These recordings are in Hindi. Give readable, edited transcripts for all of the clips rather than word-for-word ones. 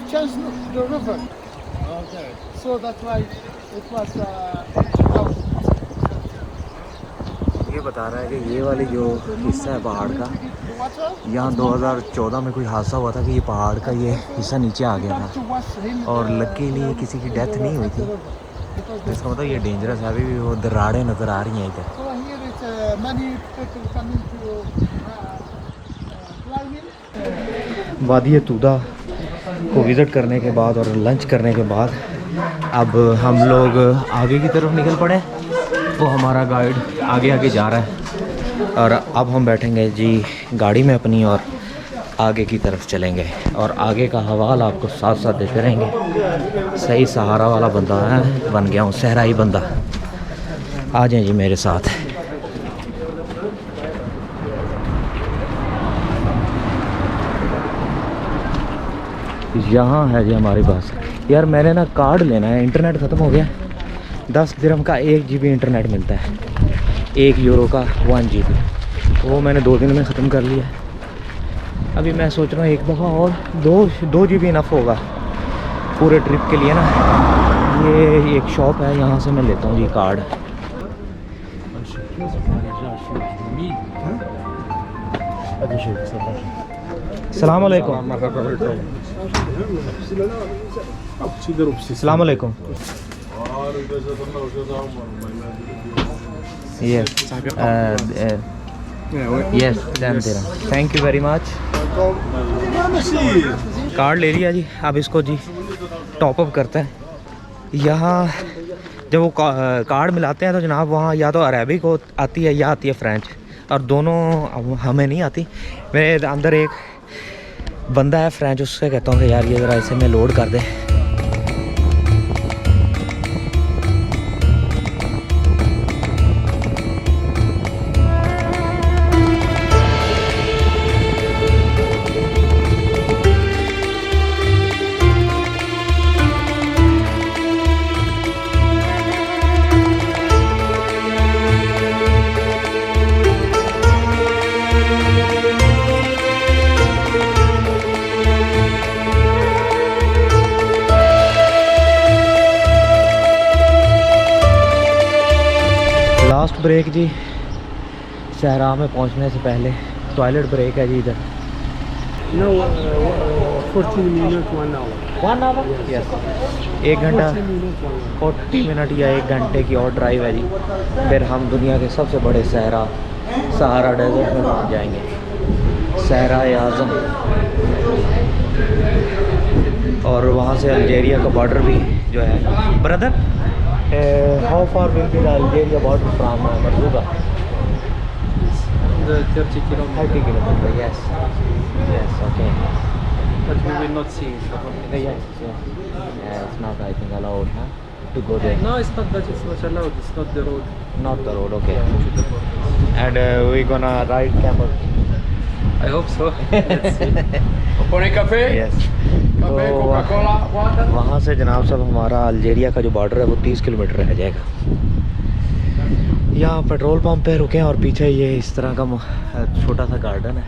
changed the river. Okay. So that's why it was out. ये बता रहा है कि ये वाली जो हिस्सा है पहाड़ का, यहाँ 2014 में कोई हादसा हुआ था कि ये पहाड़ का ये हिस्सा नीचे आ गया था और लकीली किसी की डेथ नहीं हुई थी। तो इसका मतलब ये डेंजरस है। अभी भी वो दरारें नज़र आ रही हैं इधर। वादी तूदा को विज़िट करने के बाद और लंच करने के बाद अब हम लोग आगे की तरफ निकल पड़े। वो हमारा गाइड आगे आगे जा रहा है और अब हम बैठेंगे जी गाड़ी में अपनी और आगे की तरफ चलेंगे और आगे का हवाला आपको साथ साथ देते रहेंगे। सही सहारा वाला बंदा है, बन गया हूँ सहराई बंदा। आ जाए जी मेरे साथ। यहाँ है जी हमारी बस। यार मैंने ना कार्ड लेना है, इंटरनेट ख़त्म हो गया। 10 दिरहम का 1 GB इंटरनेट मिलता है, 1 यूरो का 1 GB। वो मैंने 2 दिन में ख़त्म कर लिया। अभी मैं सोच रहा हूँ एक दफ़ा और 2 GB इनफ होगा पूरे ट्रिप के लिए ना। ये एक शॉप है, यहाँ से मैं लेता हूँ जी कार्ड। सलाम अलैकुम। सलाम अलैकुम। Yes, 10 dirham। Thank you very much. Card ले लिया जी। अब इसको जी टॉप अप करता है। यहाँ जब वो कार्ड मिलाते हैं तो जनाब वहाँ या तो अरेबिक आती है या आती है फ्रेंच, और दोनों हमें नहीं आती। मेरे अंदर एक बंदा है फ्रेंच, उससे कहता हूँ कि यार ये ज़रा इसे में लोड कर दे। लास्ट ब्रेक जी सहरा में पहुंचने से पहले टॉयलेट ब्रेक है जी इधर। No, 14 minutes, 1 hour. 1 our? Yes, 1 घंटा 40 मिनट या 1 घंटे की और ड्राइव है जी। फिर हम दुनिया के सबसे बड़े सहारा डेजर्ट में पहुंच जाएंगे, सहरा आज़म। और वहाँ से अल्जीरिया का बॉर्डर भी जो है। Brother, how far will be the Algeria border from Merzouga? 30 kilometers. 30 kilometers, yes. Yes, okay. But we will not see it. Yes, yes. Yeah, it's not, I think, allowed, huh? To go there. No, it's not that it's not allowed. It's not the road. Not the road, okay. And we're gonna ride camel. I hope so. Let's see. Pone café? Yes. Café, Coca-Cola, water. वहाँ से जनाब साहब हमारा अल्जीरिया का जो बॉर्डर है वो 30 किलोमीटर रह जाएगा। यहाँ पेट्रोल पंप पे रुके हैं और पीछे ये इस तरह का छोटा सा गार्डन है।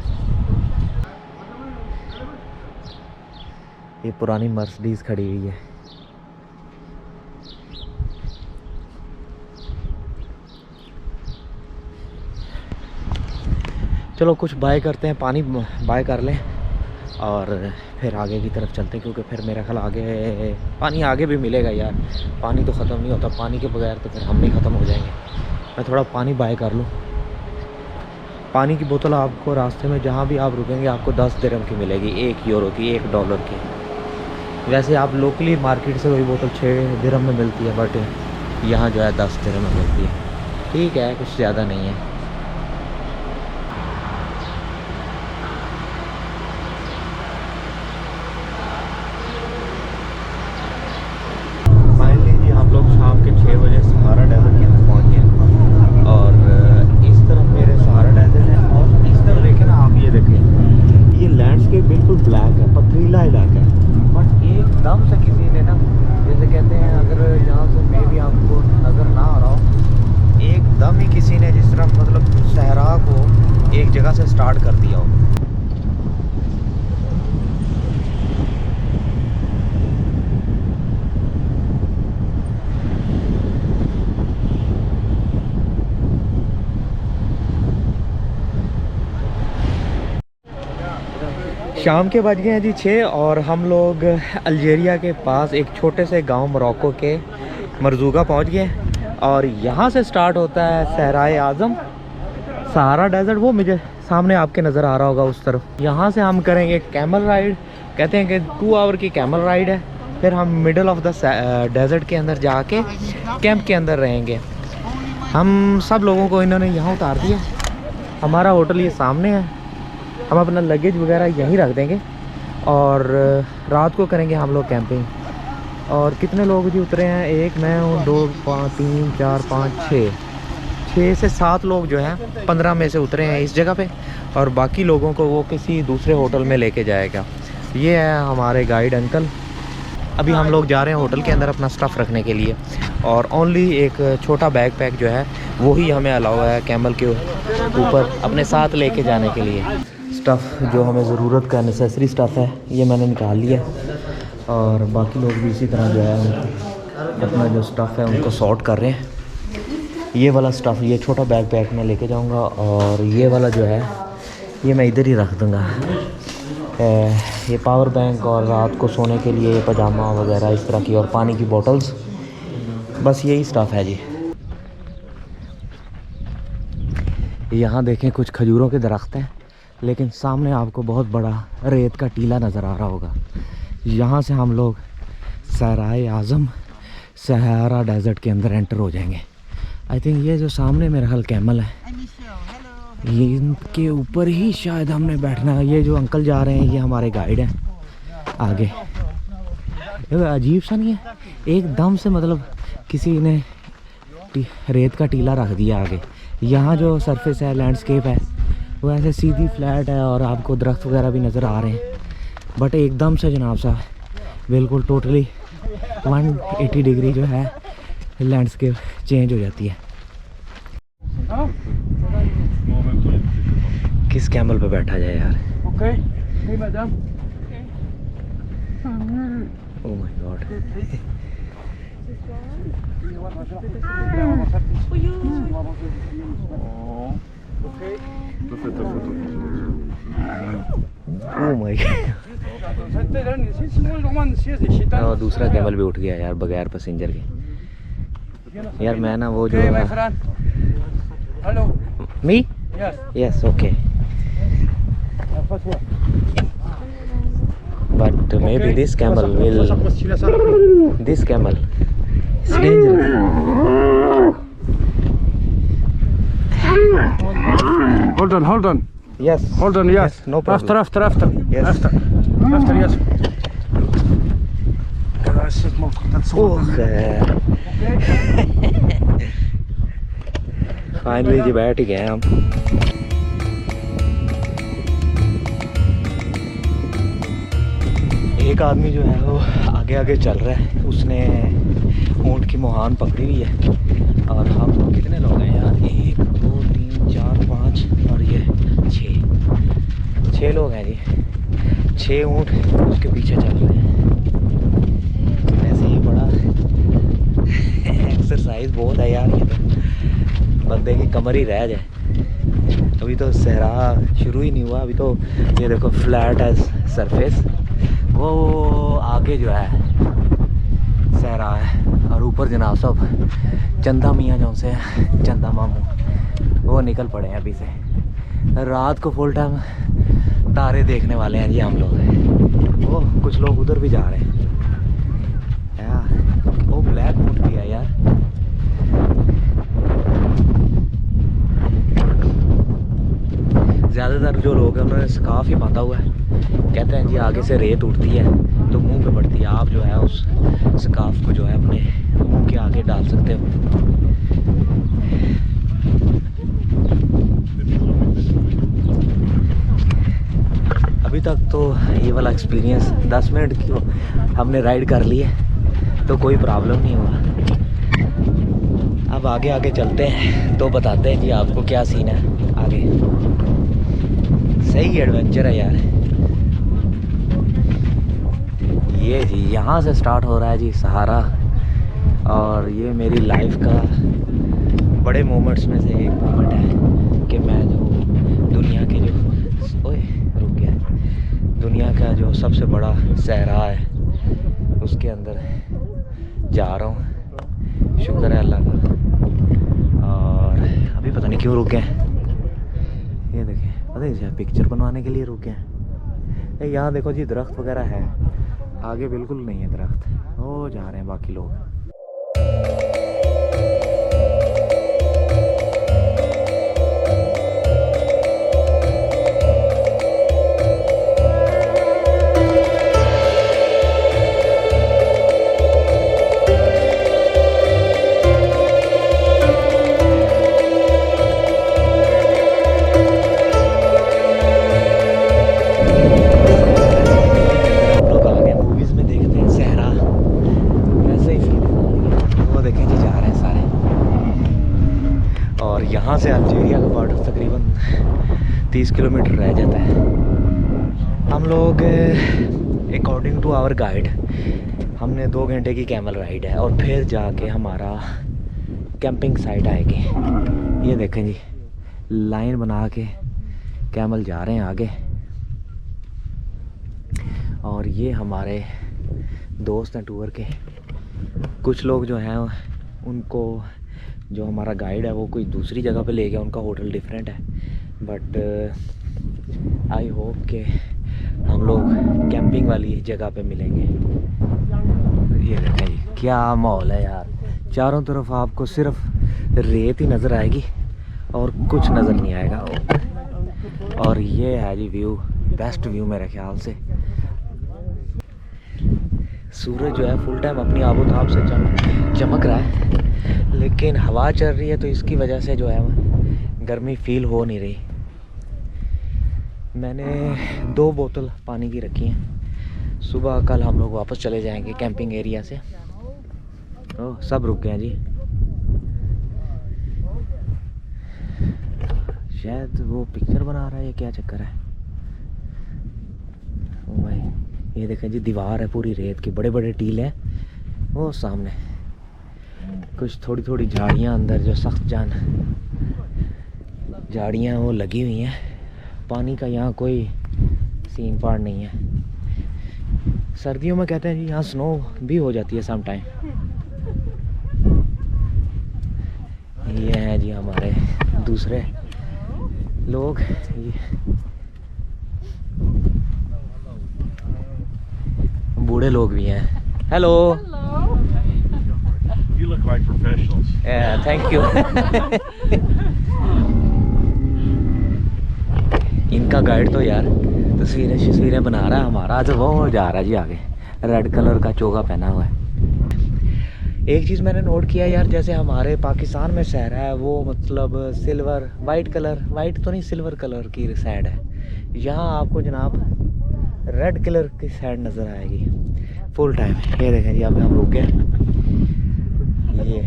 ये पुरानी मर्सिडीज खड़ी हुई है। चलो कुछ बाय करते हैं, पानी बाय कर लें और फिर आगे की तरफ चलते हैं, क्योंकि फिर मेरा ख्याल आगे पानी आगे भी मिलेगा यार। पानी तो ख़त्म नहीं होता, पानी के बगैर तो फिर हम भी ख़त्म हो जाएंगे। मैं थोड़ा पानी बाय कर लूँ। पानी की बोतल आपको रास्ते में जहाँ भी आप रुकेंगे आपको 10 दिरहम की मिलेगी, 1 यूरो की, $1 की। वैसे आप लोकली मार्केट से वही बोतल 6 दिरहम में मिलती है, बट यहाँ जो है 10 दिरहम में मिलती है। ठीक है, कुछ ज़्यादा नहीं है। फाइनली जी हम लोग शाम के 6 बजे सहारा डेजर्ट के अंदर पहुँच गए और इस तरफ मेरे सहारा डेजर्ट है और इस तरफ देखें ना आप, ये देखें ये लैंडस्केप बिल्कुल ब्लैक है, पथरीला इलाका है। बट एकदम से किसी ने ना, जैसे कहते हैं अगर यहाँ से मे भी आपको नज़र ना आ रहा हो, एकदम ही किसी ने जिस तरह मतलब सहरा को एक जगह से स्टार्ट कर दिया हो। शाम के बज गए हैं जी 6 और हम लोग अल्जीरिया के पास एक छोटे से गांव मोरक्को के मरज़ूगा पहुंच गए और यहाँ से स्टार्ट होता है सहराए आज़म, सहारा डेज़र्ट। वो मुझे सामने आपके नज़र आ रहा होगा उस तरफ। यहाँ से हम करेंगे कैमल राइड, कहते हैं कि 2 आवर की कैमल राइड है। फिर हम मिडल ऑफ द डेज़र्ट के अंदर जाके कैंप के अंदर रहेंगे। हम सब लोगों को इन्होंने यहाँ उतार दिया। हमारा होटल ये सामने है। हम अपना लगेज वगैरह यहीं रख देंगे और रात को करेंगे हम लोग कैंपिंग। और कितने लोग जी उतरे हैं? 1 मैं हूँ, 2 5 3 4 5 6 से 7 लोग जो हैं 15 में से उतरे हैं इस जगह पे, और बाकी लोगों को वो किसी दूसरे होटल में लेके जाएगा। ये है हमारे गाइड अंकल। अभी हम लोग जा रहे हैं होटल के अंदर अपना स्टफ़ रखने के लिए, और ओनली एक छोटा बैग पैक जो है वो ही हमें अलाउ है कैमल के ऊपर अपने साथ लेके जाने के लिए। स्टफ़ जो हमें ज़रूरत का नेसेसरी स्टफ़ है ये मैंने निकाल लिया, और बाकी लोग भी इसी तरह जो है अपना जो स्टफ़ है उनको सॉर्ट कर रहे हैं। ये वाला स्टफ़, ये छोटा बैग पैक मैं लेके जाऊंगा, और ये वाला जो है ये मैं इधर ही रख दूंगा। ये पावर बैंक और रात को सोने के लिए ये पजामा वगैरह इस तरह की, और पानी की बोतल्स, बस यही स्टफ़ है जी। यहाँ देखें कुछ खजूरों के दरख्त हैं, लेकिन सामने आपको बहुत बड़ा रेत का टीला नज़र आ रहा होगा। यहाँ से हम लोग सहराए आज़म, सहारा डेज़र्ट के अंदर एंटर हो जाएंगे। आई थिंक ये जो सामने मेरा ख्याल कैमल है, ये इनके ऊपर ही शायद हमने बैठना है। ये जो अंकल जा रहे हैं ये हमारे गाइड हैं आगे। ये अजीब सा नहीं है एकदम से, मतलब किसी ने रेत का टीला रख दिया आगे। यहाँ जो सरफेस है, लैंडस्केप है, वो ऐसे सीधी फ्लैट है और आपको दरख्त वगैरह भी नज़र आ रहे हैं, बट एकदम से जनाब साहब बिल्कुल टोटली 180 डिग्री जो है लैंडस्केप चेंज हो जाती है। किस कैमल पे बैठा जाए यार? Okay madam. Oh my God. Oh my God. और दूसरा कैमल भी उठ गया यार बगैर पैसेंजर के। यार मैं ना वो जो hello me yes okay, but maybe this camel will, this camel is dangerous. Hold on. Yes. Hold on, yes. No problem. After. Yes. After, yes. Finally जी बैठ ही गए हम। एक आदमी जो है वो आगे आगे चल रहा है, उसने ऊँट की मुहान पकड़ी हुई है, और हम लोग कितने लोग हैं यार? 1 2 3 4 5 और ये 6 लोग हैं जी। 6 ऊँट उसके पीछे चल रहे हैं। वैसे ये बड़ा एक्सरसाइज बहुत है यार, ये तो बंदे की कमर ही रह जाए। अभी तो सहरा शुरू ही नहीं हुआ, अभी तो ये देखो फ्लैट है सरफेस, वो आगे जो है सहरा है, और ऊपर जनाब साहब चंदा मियाँ जो से चंदा मामू वो निकल पड़े हैं अभी से। रात को फुल टाइम तारे देखने वाले हैं जी हम लोग। वो कुछ लोग उधर भी जा रहे हैं यार। वो ब्लैक ऊँट भी है यार। ज़्यादातर जो लोग हैं उन्होंने स्कार्फ ही बांधा हुआ है। कहते हैं जी आगे से रेत उठती है तो मुंह पे पड़ती है, आप जो है उस स्कार्फ को जो है अपने मुंह के आगे डाल सकते हो। अभी तक तो ये वाला एक्सपीरियंस 10 मिनट की हमने राइड कर ली है तो कोई प्रॉब्लम नहीं हुआ। अब आगे आगे चलते हैं तो बताते हैं जी आपको क्या सीन है आगे। सही एडवेंचर है यार ये जी। यहाँ से स्टार्ट हो रहा है जी सहारा, और ये मेरी लाइफ का बड़े मोमेंट्स में से एक मोमेंट है कि मैं जो दुनिया के जो बड़ा सहरा है, उसके अंदर जा रहा हूँ। शुक्र है अल्लाह का। और अभी पता नहीं क्यों रुके हैं, ये देखें, पता नहीं शायद पिक्चर बनवाने के लिए रुके हैं। यहाँ देखो जी दरख्त वगैरह है, आगे बिल्कुल नहीं है दरख्त। वो जा रहे हैं बाकी लोग। यहाँ से अल्जीरिया का बॉर्डर तकरीबन 30 किलोमीटर रह जाता है। हम लोग अकॉर्डिंग टू आवर गाइड हमने 2 घंटे की कैमल राइड है और फिर जाके हमारा कैंपिंग साइट आएगी। ये देखें जी, लाइन बना के कैमल जा रहे हैं आगे। और ये हमारे दोस्त हैं टूर के। कुछ लोग जो हैं उनको जो हमारा गाइड है वो कोई दूसरी जगह पे ले गया, उनका होटल डिफरेंट है। बट आई होप कि हम लोग कैंपिंग वाली जगह पे मिलेंगे। ये देखें जी क्या माहौल है यार, चारों तरफ आपको सिर्फ रेत ही नज़र आएगी और कुछ नज़र नहीं आएगा। और ये है जी व्यू, बेस्ट व्यू मेरे ख्याल से। सूरज जो है फुल टाइम अपनी आबोताब से चमक रहा है, लेकिन हवा चल रही है तो इसकी वजह से जो है गर्मी फील हो नहीं रही। मैंने 2 बोतल पानी की रखी हैं। सुबह कल हम लोग वापस चले जाएंगे कैंपिंग एरिया से। ओह सब रुक गए हैं जी, शायद वो पिक्चर बना रहा है या क्या चक्कर है। ओ भाई ये देखें जी, दीवार है पूरी रेत की, बड़े बड़े टीले हैं वो सामने। कुछ थोड़ी थोड़ी झाड़ियाँ अंदर, जो सख्त जान झाड़ियाँ वो लगी हुई हैं। पानी का यहाँ कोई सीन पार नहीं है। सर्दियों में कहते हैं जी यहाँ स्नो भी हो जाती है सम टाइम। ये हैं जी हमारे दूसरे लोग। बूढ़े लोग भी हैं। Hello. You look like professionals. Yeah, thank you. इनका गाइड तो यार तस्वीरें बना रहा है, हमारा तो वो जा रहा है जी आगे, रेड कलर का चोगा पहना हुआ है। एक चीज़ मैंने नोट किया यार, जैसे हमारे पाकिस्तान में सहरा है वो मतलब सिल्वर वाइट कलर, वाइट तो नहीं सिल्वर कलर की सैंड है। यहाँ आपको जनाब रेड कलर की सैंड नज़र आएगी फुल टाइम। ये देखें जी, अब हम रुक गए। ये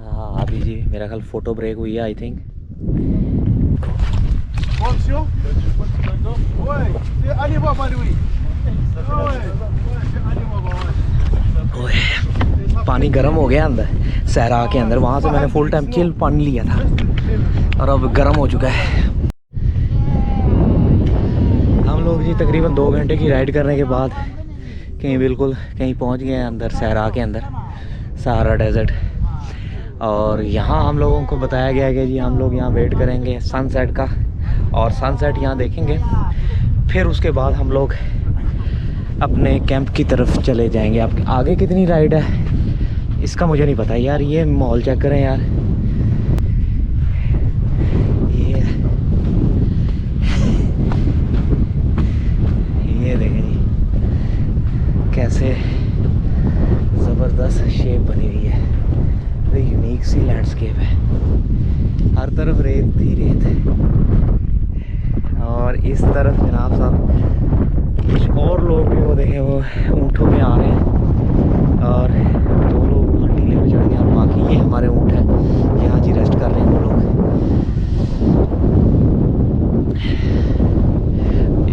हाँ अभी जी मेरा ख्याल फ़ोटो ब्रेक हुई है आई थिंक। पानी गर्म हो गया अंदर सहरा के अंदर, वहाँ से मैंने फुल टाइम चिल पानी लिया था और अब गर्म हो चुका है। हम लोग जी तकरीबन 2 घंटे की राइड करने के बाद कहीं पहुँच गए हैं अंदर सहरा के अंदर, सहारा डेजर्ट। और यहाँ हम लोगों को बताया गया है कि जी हम लोग यहाँ वेट करेंगे सनसेट का, और सनसेट यहाँ देखेंगे, फिर उसके बाद हम लोग अपने कैंप की तरफ चले जाएंगे। आप आगे कितनी राइड है इसका मुझे नहीं पता यार। ये माहौल चेक करें यार, ये देखें जी कैसे ज़बरदस्त शेप बनी हुई है। बड़ी यूनिक सी लैंडस्केप है, हर तरफ रेत ही रेत है। और इस तरफ जनाब साहब कुछ और लोग भी वो देखें, वो ऊँटों में आ रहे हैं और 2 लोग वहाँ टीले पे चढ़ गए और बाकी ये हमारे ऊँट हैं यहाँ जी रेस्ट कर रहे हैं वो लोग।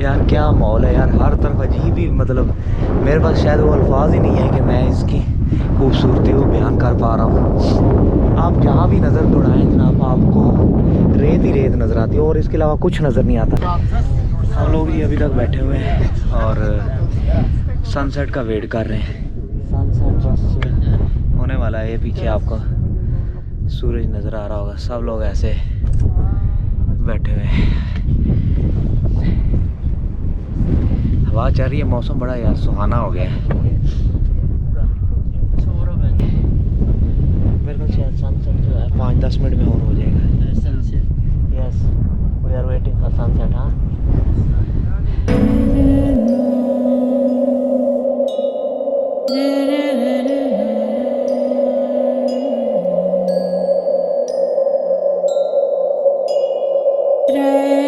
यार क्या माहौल है यार, हर तरफ अजीब ही, मतलब मेरे पास शायद वो अल्फाज ही नहीं है कि मैं इसकी खूबसूरती को बयान कर पा रहा हूँ। आप जहाँ भी नज़र दौड़ाएं जनाब आपको रेत ही रेत नज़र आती है और इसके अलावा कुछ नज़र नहीं आता। हम लोग ये अभी तक बैठे हुए हैं और सनसेट का वेट कर रहे हैं। सनसेट बस होने वाला है, ये पीछे आपको सूरज नज़र आ रहा होगा। सब लोग ऐसे बैठे हुए हैं, हवा चल रही है, मौसम बड़ा यार सुहाना हो गया है। मेरे को शायद सनसेट जो है 5-10 मिनट में और हो जाएगा। Yes, we are waiting for sunset. हाँ, Re